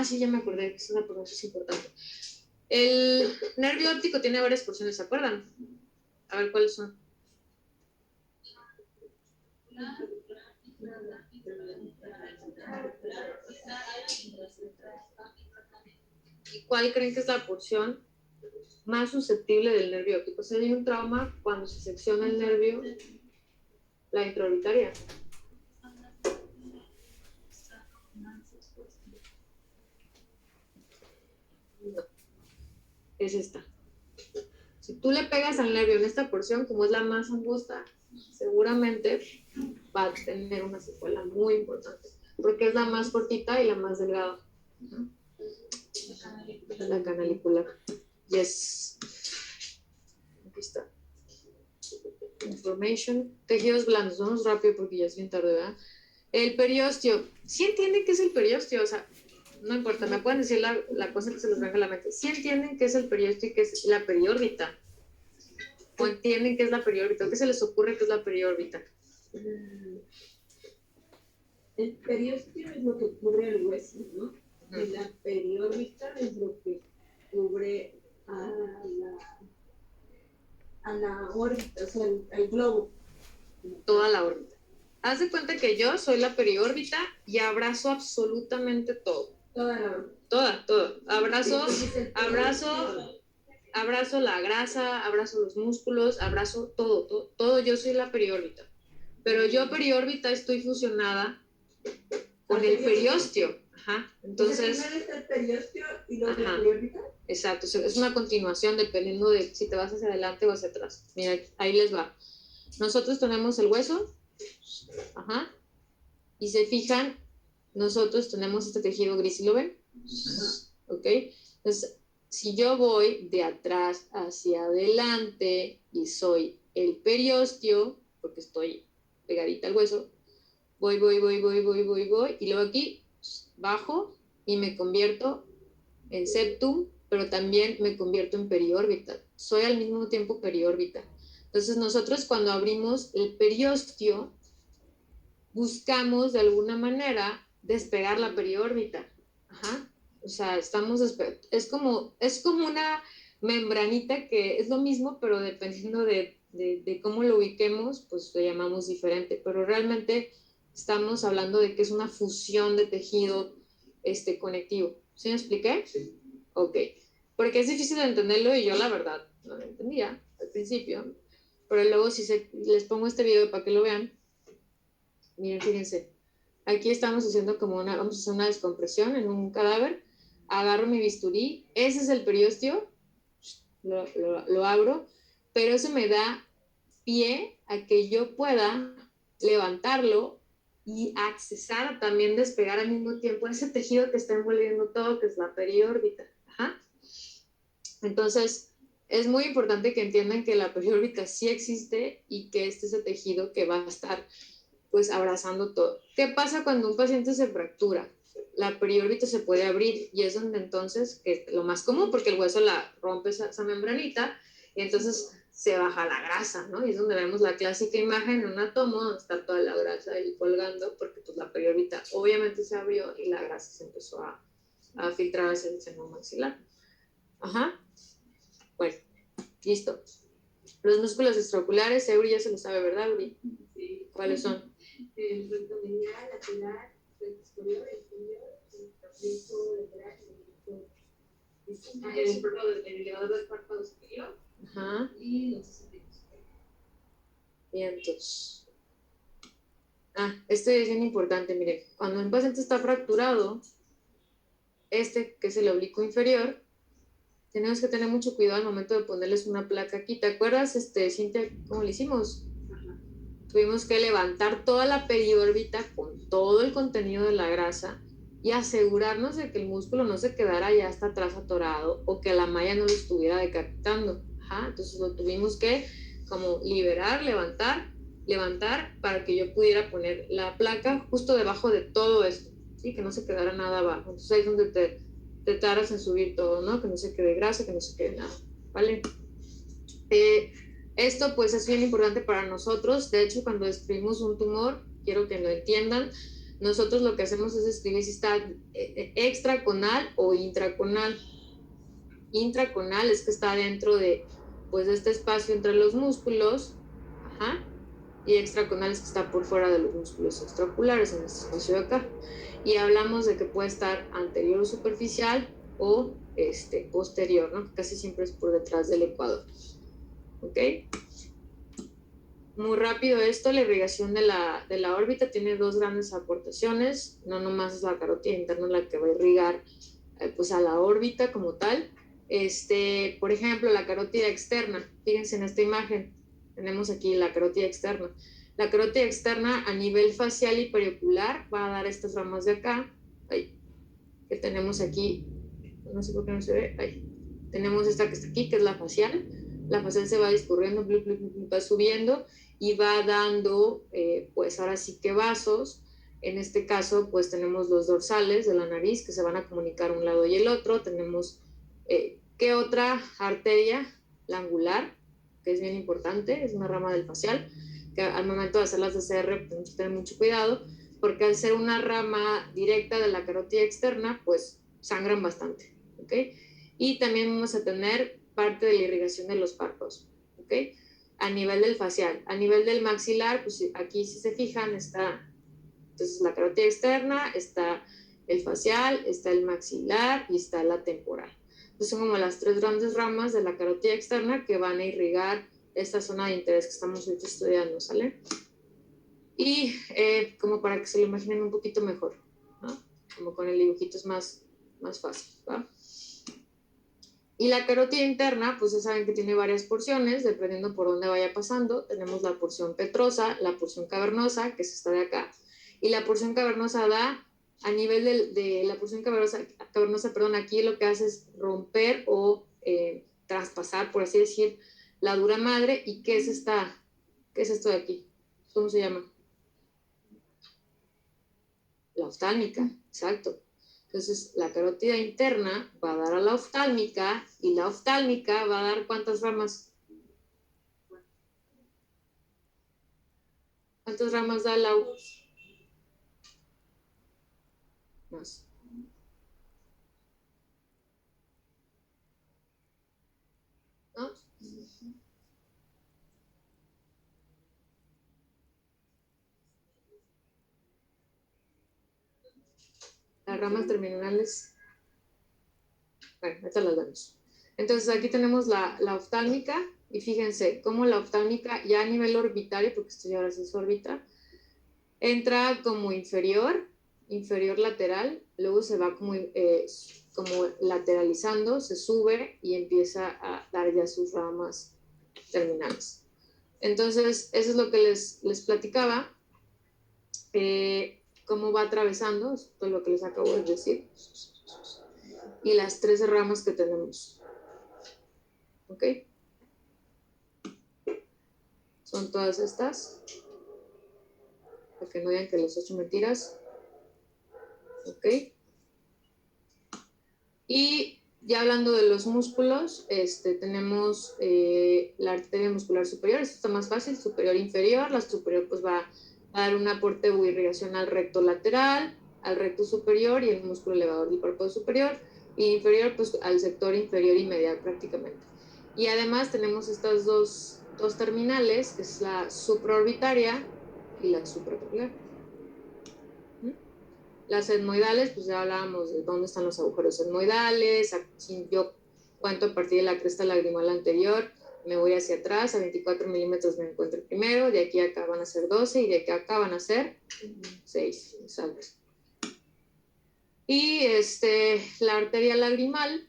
Sí, ya me acordé, que es una pregunta importante. El nervio óptico tiene varias porciones, ¿se acuerdan? A ver, ¿cuáles son? ¿Y cuál creen que es la porción más susceptible del nervio óptico? O sea, hay un trauma cuando se secciona el nervio, la intraorbitaria. No, es esta. Si tú le pegas al nervio en esta porción, como es la más angosta, seguramente va a tener una secuela muy importante, porque es la más cortita y la más delgada. La canalicular. Yes. Aquí está. Information. Tejidos blandos. Vamos rápido porque ya es bien tarde, ¿verdad? El periósteo. ¿Sí entienden qué es el periósteo? O sea, no importa, me pueden decir la cosa que se les venga a la mente. ¿Sí entienden qué es el periósteo y qué es la periórbita? ¿O entienden qué es la periórbita? ¿Qué se les ocurre que es la periórbita? El periósteo es lo que cubre el hueso, ¿no? Y la periórbita es lo que cubre a la órbita, o sea, el globo. Toda la órbita. Haz de cuenta que yo soy la periórbita y abrazo absolutamente todo. Toda la órbita. Todo. Abrazo la grasa, abrazo los músculos, abrazo todo. Yo soy la periórbita. Pero yo periórbita estoy fusionada con el periósteo. Entonces, primero está el periósteo y luego la periórbita. Exacto, es una continuación dependiendo de si te vas hacia adelante o hacia atrás. Mira, ahí les va. Nosotros tenemos el hueso, Ajá. Y se fijan, nosotros tenemos este tejido gris, ¿y lo ven? ¿Ok? Entonces, si yo voy de atrás hacia adelante y soy el periósteo, porque estoy pegadita al hueso, voy, y luego aquí bajo y me convierto en septum, pero también me convierto en periórbita. Soy al mismo tiempo periórbita. Entonces nosotros cuando abrimos el periósteo, buscamos de alguna manera despegar la periórbita. Ajá. O sea, es como una membranita que es lo mismo, pero dependiendo de cómo lo ubiquemos, pues lo llamamos diferente. Pero realmente estamos hablando de que es una fusión de tejido conectivo. ¿Sí me expliqué? Sí. Ok. Porque es difícil de entenderlo y yo la verdad no lo entendía al principio. Pero luego les pongo este video para que lo vean. Miren, fíjense, aquí estamos haciendo vamos a hacer una descompresión en un cadáver, agarro mi bisturí, ese es el periósteo, lo abro, pero eso me da pie a que yo pueda levantarlo y accesar, también despegar al mismo tiempo ese tejido que está envolviendo todo, que es la periórbita. Ajá. Entonces, es muy importante que entiendan que la periórbita sí existe y que este es el tejido que va a estar pues abrazando todo. ¿Qué pasa cuando un paciente se fractura? La periórbita se puede abrir y es donde entonces, que es lo más común porque el hueso la rompe esa membranita y entonces se baja la grasa, ¿no? Y es donde vemos la clásica imagen en un átomo donde está toda la grasa ahí colgando porque pues la periórbita obviamente se abrió y la grasa se empezó a filtrar hacia el seno maxilar. Ajá. Bueno, listo. Los músculos extraoculares, Eury ya se lo sabe, ¿verdad, Eury? Sí. ¿Cuáles son? El recto medial, lateral, recto superior, inferior, el trapecio lateral y el elevador del párpado superior. Ajá. Y los escenarios. Vientos. Este es bien importante, mire, cuando un paciente está fracturado, que es el oblicuo inferior, tenemos que tener mucho cuidado al momento de ponerles una placa aquí. ¿Te acuerdas, Cintia, cómo le hicimos? Ajá. Tuvimos que levantar toda la periórbita con todo el contenido de la grasa y asegurarnos de que el músculo no se quedara ya hasta atrás atorado o que la malla no lo estuviera decapitando. Ajá. Entonces lo tuvimos que como liberar, levantar para que yo pudiera poner la placa justo debajo de todo esto, ¿sí? Que no se quedara nada abajo. Entonces ahí es donde te tardas en subir todo, ¿no? Que no se quede grasa, que no se quede nada, ¿vale? Esto pues es bien importante para nosotros. De hecho, cuando describimos un tumor, quiero que lo entiendan, nosotros lo que hacemos es describir si está extraconal o intraconal. Intraconal es que está dentro de este espacio entre los músculos, ajá, y extraconal es que está por fuera de los músculos extraoculares, en este espacio de acá. Y hablamos de que puede estar anterior o superficial o posterior, ¿no? Casi siempre es por detrás del ecuador. ¿Ok? Muy rápido esto, la irrigación de la órbita tiene dos grandes aportaciones, no nomás es la carótida interna la que va a irrigar pues a la órbita como tal. Por ejemplo, la carótida externa, fíjense en esta imagen, tenemos aquí la carótida externa. La carótida externa a nivel facial y periocular va a dar estas ramas de acá, que tenemos aquí, no sé por qué no se ve, tenemos esta que está aquí, que es la facial se va discurriendo, va subiendo y va dando, pues ahora sí que vasos. En este caso, pues tenemos los dorsales de la nariz que se van a comunicar un lado y el otro. Tenemos, ¿qué otra arteria? La angular, que es bien importante, es una rama del facial, que al momento de hacer las DCR tenemos que tener mucho cuidado, porque al ser una rama directa de la carótida externa, pues sangran bastante, ¿ok? Y también vamos a tener parte de la irrigación de los párpados, ¿ok? A nivel del facial. A nivel del maxilar, pues aquí si se fijan está, entonces la carótida externa, está el facial, está el maxilar y está la temporal. Entonces son como las tres grandes ramas de la carótida externa que van a irrigar esta zona de interés que estamos ahorita estudiando, ¿sale? Y como para que se lo imaginen un poquito mejor, ¿no? Como con el dibujito es más fácil, ¿va? Y la carótida interna, pues ya saben que tiene varias porciones, dependiendo por dónde vaya pasando. Tenemos la porción petrosa, la porción cavernosa, que es esta de acá, y la porción cavernosa da, a nivel de la porción cavernosa, perdón, aquí lo que hace es romper o traspasar, por así decir, la dura madre. ¿Y qué es qué es esto de aquí? ¿Cómo se llama? La oftálmica, exacto. Entonces, la carótida interna va a dar a la oftálmica y la oftálmica va a dar ¿cuántas ramas? ¿Cuántas ramas da la más? ¿No? Las ramas terminales, bueno, ahorita las vemos. Entonces, aquí tenemos la oftálmica y fíjense cómo la oftálmica ya a nivel orbitario, porque esto ya ahora sí es órbita, entra como inferior lateral, luego se va como lateralizando, se sube y empieza a dar ya sus ramas terminales. Entonces, eso es lo que les platicaba, cómo va atravesando, esto es lo que les acabo de decir, y las 13 ramas que tenemos. ¿Ok? Son todas estas, para que no digan que les he hecho mentiras. ¿Ok? Y ya hablando de los músculos, tenemos la arteria muscular superior, esto está más fácil, superior e inferior. La superior pues va a dar un aporte o irrigación al recto lateral, al recto superior y el músculo elevador del párpado superior, y inferior pues al sector inferior y medial prácticamente. Y además tenemos estas dos terminales, que es la supraorbitaria y la supraocular. Las etmoidales, pues ya hablábamos de dónde están los agujeros etmoidales. Aquí yo cuento a partir de la cresta lagrimal anterior, me voy hacia atrás, a 24 milímetros me encuentro primero, de aquí a acá van a ser 12 y de aquí a acá van a ser 6, exacto. Y la arteria lagrimal,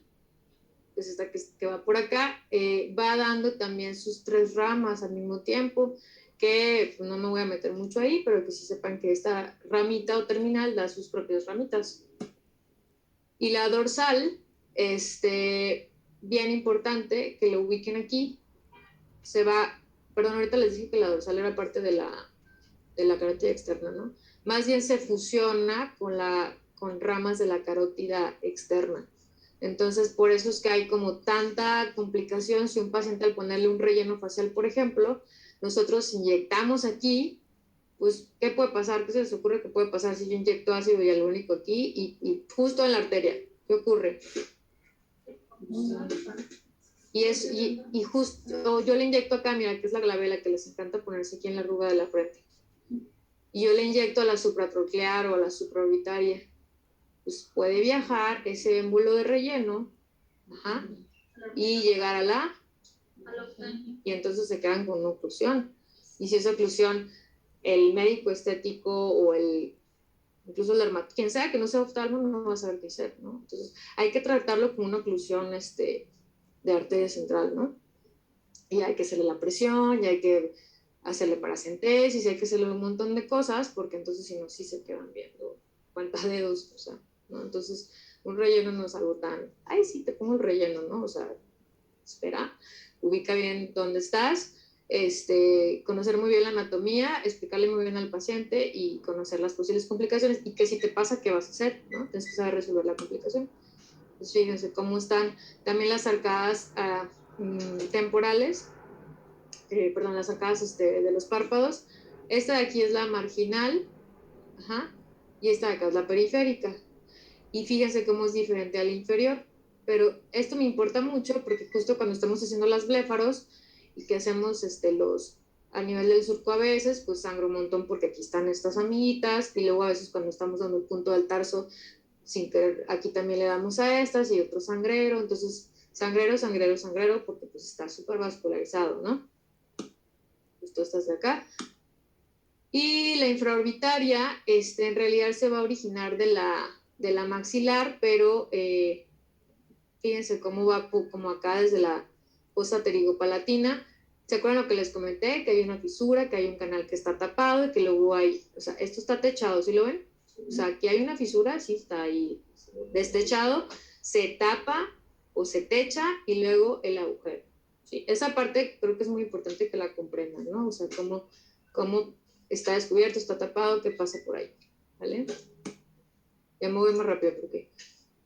que es esta que va por acá, va dando también sus 3 ramas al mismo tiempo, que pues, no me voy a meter mucho ahí, pero que sí sepan que esta ramita o terminal da sus propias ramitas. Y la dorsal, bien importante que lo ubiquen aquí, se va, perdón, ahorita les dije que la dorsal era parte de la carótida externa, ¿no? Más bien se fusiona con ramas de la carótida externa. Entonces, por eso es que hay como tanta complicación si un paciente al ponerle un relleno facial, por ejemplo, nosotros inyectamos aquí, pues, ¿qué puede pasar? ¿Qué se les ocurre que puede pasar si yo inyecto ácido hialurónico aquí y justo en la arteria? ¿Qué ocurre? Y justo yo le inyecto acá, mira, que es la glabela que les encanta ponerse aquí en la arruga de la frente. Y yo le inyecto a la supratroclear o a la supraorbitaria. Pues puede viajar ese émbulo de relleno, ajá, y llegar a la y entonces se quedan con una oclusión. Y si esa oclusión, el médico estético o incluso el dermatólogo, quien sea que no sea oftalmo, no va a saber qué hacer, ¿no? Entonces hay que tratarlo como una oclusión de arteria central, ¿no? Y hay que hacerle la presión, y hay que hacerle paracentesis, y hay que hacerle un montón de cosas, porque entonces si no, sí se quedan viendo cuentadedos, o sea, ¿no? Entonces un relleno no es algo tan, ay, sí, te pongo el relleno, ¿no? O sea, espera, ubica bien dónde estás, conocer muy bien la anatomía, explicarle muy bien al paciente y conocer las posibles complicaciones y que si te pasa, ¿qué vas a hacer? ¿No? Tienes que saber resolver la complicación. Entonces, fíjense cómo están también las arcadas temporales, perdón, las arcadas de los párpados. Esta de aquí es la marginal, ajá, y esta de acá es la periférica. Y fíjense cómo es diferente al inferior. Pero esto me importa mucho porque justo cuando estamos haciendo las bléfaros y que hacemos a nivel del surco a veces, pues sangro un montón porque aquí están estas amiguitas y luego a veces cuando estamos dando el punto del tarso, sin querer, aquí también le damos a estas y otro sangrero, entonces sangrero, sangrero, sangrero, porque pues está súper vascularizado, ¿no? Justo estas de acá. Y la infraorbitaria, en realidad se va a originar de la maxilar, pero fíjense cómo va como acá desde la fosa pterigopalatina. ¿Se acuerdan lo que les comenté? Que hay una fisura, que hay un canal que está tapado y que luego hay, o sea, esto está techado, ¿sí lo ven? O sea, aquí hay una fisura, sí está ahí destechado, se tapa o se techa y luego el agujero. ¿Sí? Esa parte creo que es muy importante que la comprendan, ¿no? O sea, cómo está descubierto, está tapado, qué pasa por ahí, ¿vale? Ya me voy más rápido porque...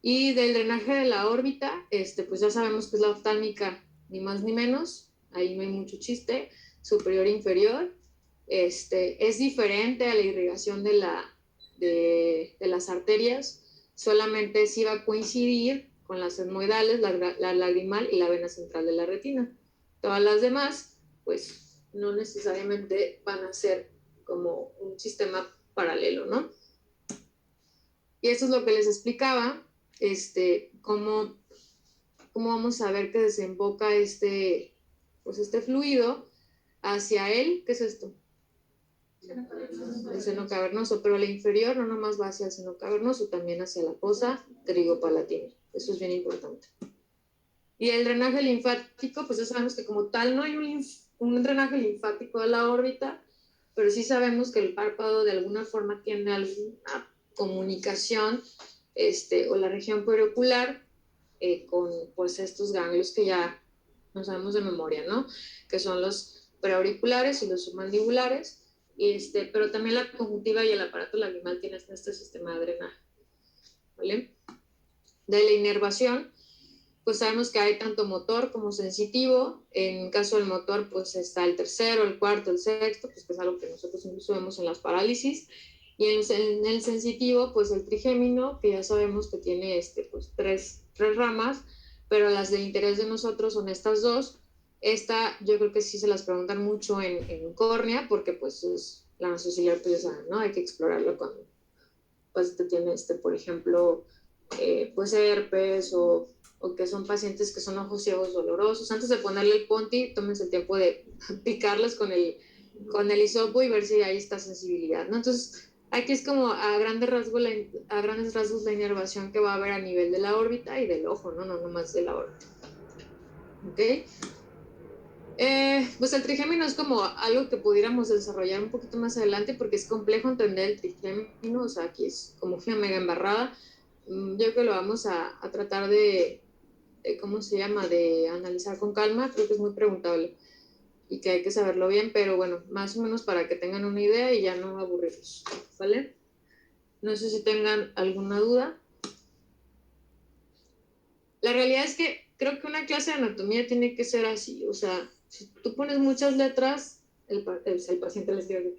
Y del drenaje de la órbita, pues ya sabemos que es la oftálmica, ni más ni menos, ahí no hay mucho chiste, superior e inferior. Es diferente a la irrigación de las arterias, solamente sí va a coincidir con las etmoidales, la lagrimal y la vena central de la retina. Todas las demás, pues no necesariamente van a ser como un sistema paralelo, ¿no? Y eso es lo que les explicaba, cómo vamos a ver que desemboca pues este fluido hacia él. ¿Qué es esto? El seno cavernoso, pero la inferior no nomás va hacia el seno cavernoso, también hacia la fosa pterigopalatina. Eso es bien importante. Y el drenaje linfático, pues ya sabemos que como tal no hay un drenaje linfático de la órbita, pero sí sabemos que el párpado de alguna forma tiene alguna comunicación, o la región periocular con pues estos ganglios que ya no sabemos de memoria, ¿no? Que son los preauriculares y los submandibulares, pero también la conjuntiva y el aparato lagrimal tienen este sistema de drenaje, ¿vale? De la inervación, pues sabemos que hay tanto motor como sensitivo. En caso del motor, pues está el tercero, el cuarto, el sexto, pues que es algo que nosotros incluso vemos en las parálisis. Y en el sensitivo, pues el trigémino, que ya sabemos que tiene pues tres ramas, pero las de interés de nosotros son estas dos. Esta yo creo que sí se las preguntan mucho en córnea, porque pues es la nasociliar, pues ya saben, ¿no? Hay que explorarlo cuando pues tiene, por ejemplo, pues herpes o que son pacientes que son ojos ciegos dolorosos. Antes de ponerle el Ponti, tómense el tiempo de picarles con el hisopo y ver si hay esta sensibilidad, ¿no? Entonces, aquí es como a grandes rasgos la inervación que va a haber a nivel de la órbita y del ojo, ¿no? No nomás de la órbita. ¿Ok? Pues el trigémino es como algo que pudiéramos desarrollar un poquito más adelante porque es complejo entender el trigémino, o sea, aquí es como una mega embarrada. Yo creo que lo vamos a tratar ¿cómo se llama? De analizar con calma, creo que es muy preguntable y que hay que saberlo bien, pero bueno, más o menos para que tengan una idea y ya no aburrirlos, ¿vale? No sé si tengan alguna duda. La realidad es que creo que una clase de anatomía tiene que ser así, o sea, si tú pones muchas letras, el paciente les digo,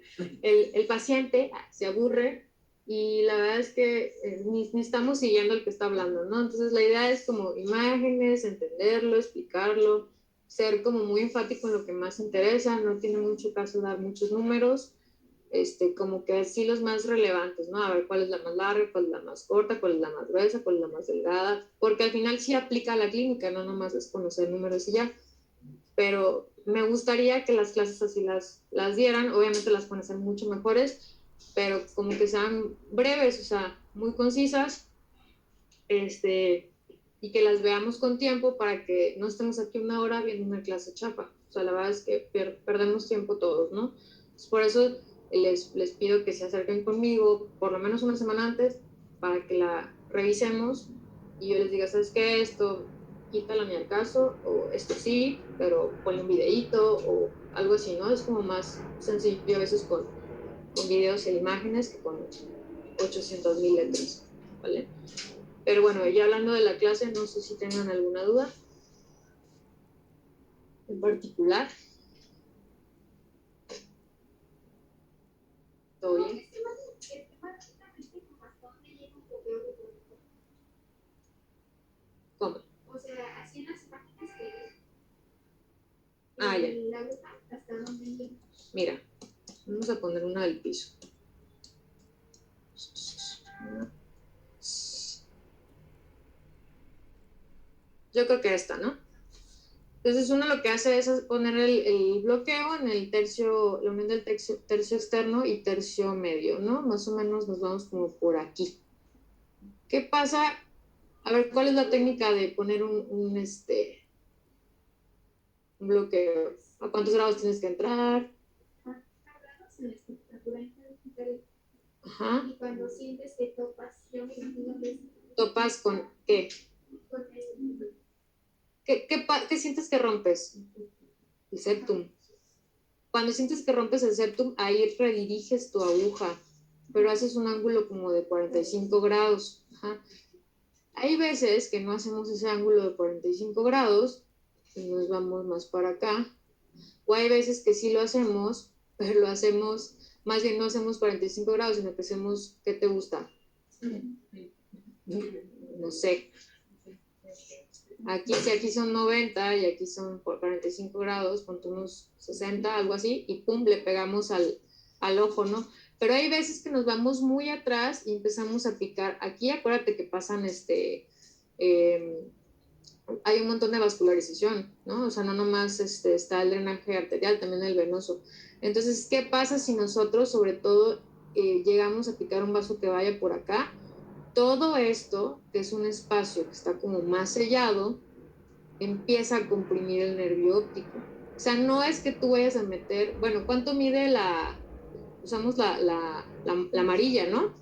el paciente se aburre y la verdad es que ni estamos siguiendo el que está hablando, ¿no? Entonces la idea es como imágenes, entenderlo, explicarlo, ser como muy enfático en lo que más interesa, no tiene mucho caso dar muchos números, como que sí los más relevantes, ¿no? A ver cuál es la más larga, cuál es la más corta, cuál es la más gruesa, cuál es la más delgada, porque al final sí aplica a la clínica, no nomás es conocer números y ya, pero me gustaría que las clases así las dieran, obviamente las pueden hacer mucho mejores, pero como que sean breves, o sea, muy concisas, y que las veamos con tiempo para que no estemos aquí una hora viendo una clase chapa, o sea, la verdad es que perdemos tiempo todos, ¿no? Entonces, por eso les pido que se acerquen conmigo por lo menos una semana antes para que la revisemos y yo les diga, ¿sabes qué? Esto quítalo ni al caso, o esto sí, pero ponle un videíto o algo así, ¿no? Es como más sencillo a veces con videos e imágenes que con 800,000 letras, ¿vale? Pero bueno, ya hablando de la clase, no sé si tengan alguna duda en particular. ¿Todo bien? ¿Cómo? O sea, así en las páginas que Ah, ya. la aguja hasta donde Mira, vamos a poner una del piso. Yo creo que esta, ¿no? Entonces uno lo que hace es poner el bloqueo en el tercio, la unión del tercio externo y tercio medio, ¿no? Más o menos nos vamos como por aquí. ¿Qué pasa A ver, ¿cuál es la técnica de poner un bloqueo? ¿A cuántos grados tienes que entrar? Hablamos en la temperatura interna. Ajá. Y cuando sientes que topas, yo me imagino que es ¿Topas con qué? con eso. ¿Qué sientes que rompes? El septum. Cuando sientes que rompes el septum, ahí rediriges tu aguja, pero haces un ángulo como de 45 grados. Ajá. Hay veces que no hacemos ese ángulo de 45 grados y nos vamos más para acá. O hay veces que sí lo hacemos, pero lo hacemos, más bien no hacemos 45 grados, sino que hacemos, ¿qué te gusta? No sé. Aquí, si aquí son 90 y aquí son por 45 grados, con unos 60, algo así, y pum, le pegamos al ojo, ¿no? Pero hay veces que nos vamos muy atrás y empezamos a picar. Aquí acuérdate que pasan hay un montón de vascularización, ¿no? O sea, no nomás está el drenaje arterial, también el venoso. Entonces, ¿qué pasa si nosotros, sobre todo, llegamos a picar un vaso que vaya por acá? Todo esto, que es un espacio que está como más sellado, empieza a comprimir el nervio óptico. O sea, no es que tú vayas a meter, bueno, ¿cuánto mide usamos la amarilla, ¿no?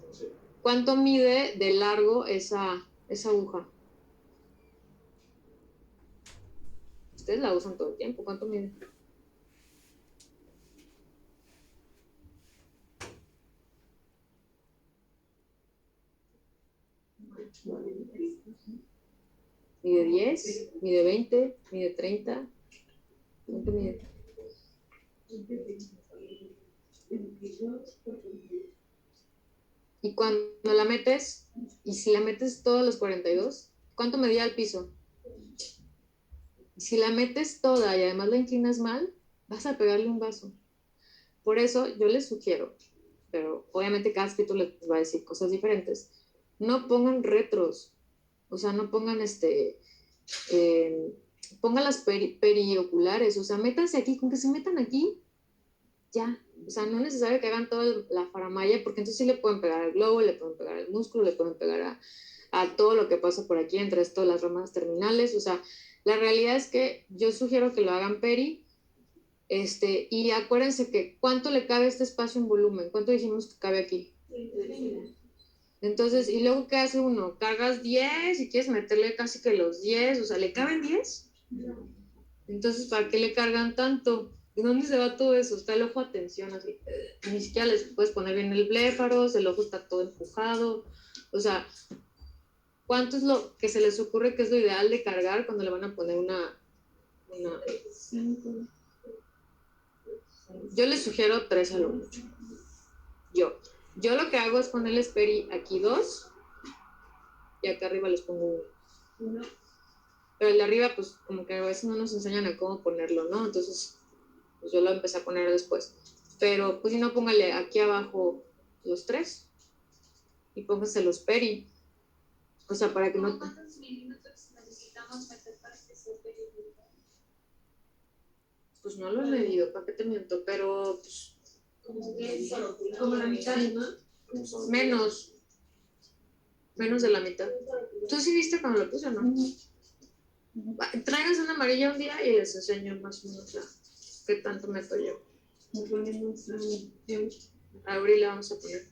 ¿Cuánto mide de largo esa aguja? Ustedes la usan todo el tiempo, ¿cuánto mide? ¿Mide 10? ¿Mide 20? ¿Mide 30? ¿Cuánto mide? Y cuando la metes, y si la metes todos los 42, ¿cuánto medía el piso? Y si la metes toda y además la inclinas mal, vas a pegarle un vaso. Por eso yo les sugiero, pero obviamente cada escrito les va a decir cosas diferentes, no pongan retros, o sea, no pongan pongan las perioculares, o sea, métanse aquí, con que se metan aquí, ya. O sea, no es necesario que hagan toda la faramaya, porque entonces sí le pueden pegar al globo, le pueden pegar al músculo, le pueden pegar a todo lo que pasa por aquí, entre esto las ramas terminales. O sea, la realidad es que yo sugiero que lo hagan peri, y acuérdense que cuánto le cabe este espacio en volumen, cuánto dijimos que cabe aquí. Entonces, y luego, ¿qué hace uno? Cargas 10 y quieres meterle casi que los 10, o sea, ¿le caben 10? Entonces, ¿para qué le cargan tanto? ¿De dónde se va todo eso? Está el ojo a tensión, así. Ni siquiera les puedes poner bien el bléfaros, el ojo está todo empujado. O sea, ¿cuánto es lo que se les ocurre que es lo ideal de cargar cuando le van a poner una... Yo les sugiero 3 a lo mucho. Yo lo que hago es ponerles peri aquí 2 y acá arriba les pongo 1. Pero el de arriba, pues como que a veces no nos enseñan a cómo ponerlo, ¿no? Entonces, pues yo lo empecé a poner después. Pero pues si no, póngale aquí abajo los 3 y póngase los peri. O sea, para que no... ¿Cuántos milímetros necesitamos meter para que sea peri? Pues no lo he medido, ¿para qué te miento? Pero pues... Como la mitad, ¿no? Menos de la mitad. ¿Tú sí viste cuando lo puse o no? Traigas una amarilla un día y les enseño más o menos qué tanto meto yo. A Abril le vamos a poner.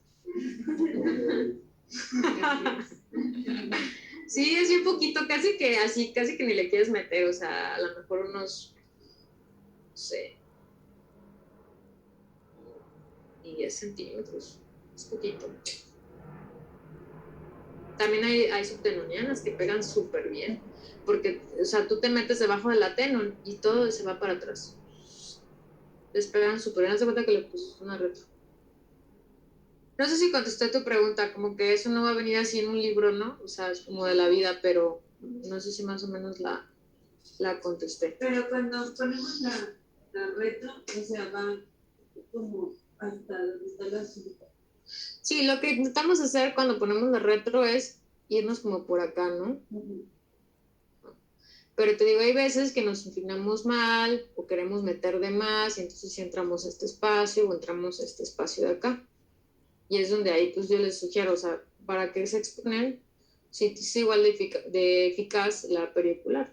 Sí, es bien poquito, casi que ni le quieres meter, o sea, a lo mejor unos, no sé, 10 centímetros, es poquito. También hay subtenonianas que pegan súper bien, porque, o sea, tú te metes debajo de la tenon y todo se va para atrás. Les pegan súper bien, haz de cuenta que le pusiste una retro. No sé si contesté tu pregunta, como que eso no va a venir así en un libro, ¿no? O sea, es como de la vida, pero no sé si más o menos la contesté. Pero cuando ponemos la retro, o sea, va como hasta donde está la azúcar. Sí, lo que intentamos hacer cuando ponemos la retro es irnos como por acá, ¿no? Pero te digo, hay veces que nos inclinamos mal o queremos meter de más y entonces si entramos a este espacio o entramos a este espacio de acá. Y es donde ahí pues yo les sugiero, o sea, ¿para qué se exponen? sí, es igual de eficaz la periocular.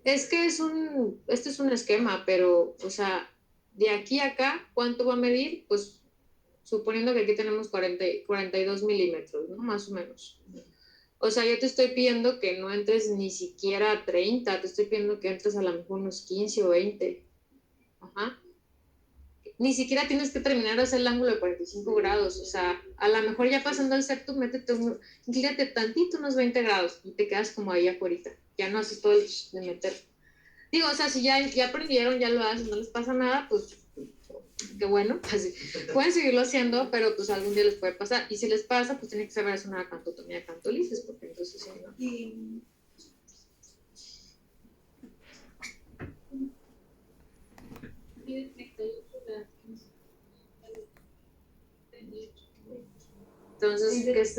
Es que este es un esquema, pero, o sea, de aquí a acá, ¿cuánto va a medir? Pues suponiendo que aquí tenemos 42 milímetros, ¿no? Más o menos. O sea, yo te estoy pidiendo que no entres ni siquiera a 30, te estoy pidiendo que entres a lo mejor unos 15 o 20. Ajá. Ni siquiera tienes que terminar de hacer el ángulo de 45 grados, o sea, a lo mejor ya pasando el septum, inclínate tantito, unos 20 grados, y te quedas como ahí afuera, ya no haces todo el de meter. Digo, o sea, si ya aprendieron, ya lo hacen, no les pasa nada, pues qué bueno, pues pueden seguirlo haciendo, pero pues algún día les puede pasar, y si les pasa, pues tienen que saber hacer una cantotomía cantolisis, porque entonces sí, ¿no? Entonces, que es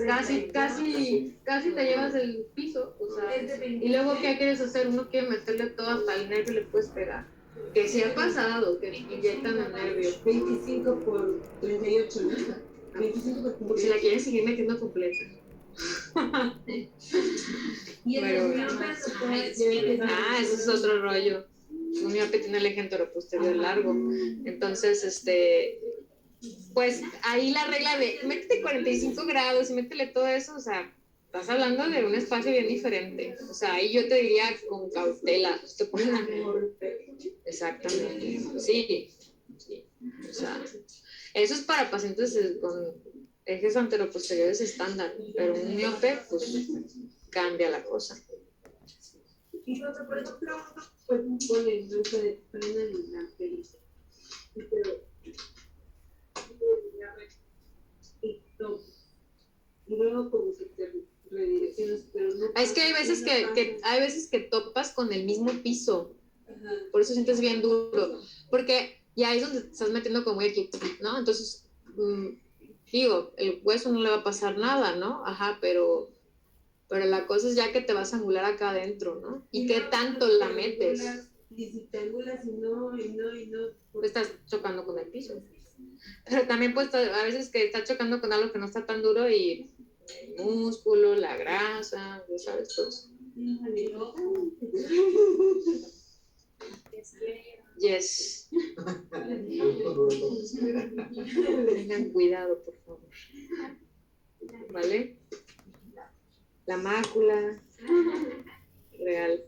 casi te llevas el piso, o sea, y luego, ¿qué quieres hacer? Uno quiere meterle todo hasta el nervio y le puedes pegar. Que sí ha pasado, que inyectan el nervio. 25 por 38, ¿no? 25 por 38. Por si la quieren seguir metiendo completa. Pero, ese es otro rollo. Un miope tiene el eje anteroposterior largo. Entonces, pues ahí la regla de métete 45 grados y métele todo eso, o sea, estás hablando de un espacio bien diferente. O sea, ahí yo te diría con cautela. Te ponen a... Exactamente. Sí. O sea, eso es para pacientes con ejes anteroposteriores estándar, pero un miope, pues cambia la cosa. Y cuando, por ejemplo, pues ponen, no se frenan en la pericia. Pero y luego como que te redireccionas, pero no. Es que hay veces que topas con el mismo piso. Ajá. Por eso sientes bien duro. Porque ya es donde te estás metiendo como aquí, ¿no? Entonces, digo, el hueso no le va a pasar nada, ¿no? Ajá, pero la cosa es ya que te vas a angular acá adentro, ¿no? ¿Y qué tanto la metes? Y si te angulas y no. Estás chocando con el piso. Pero también pues a veces que está chocando con algo que no está tan duro y el músculo, la grasa, ya sabes, todo eso. Yes. Tengan cuidado, por favor. ¿Vale? La mácula. Real.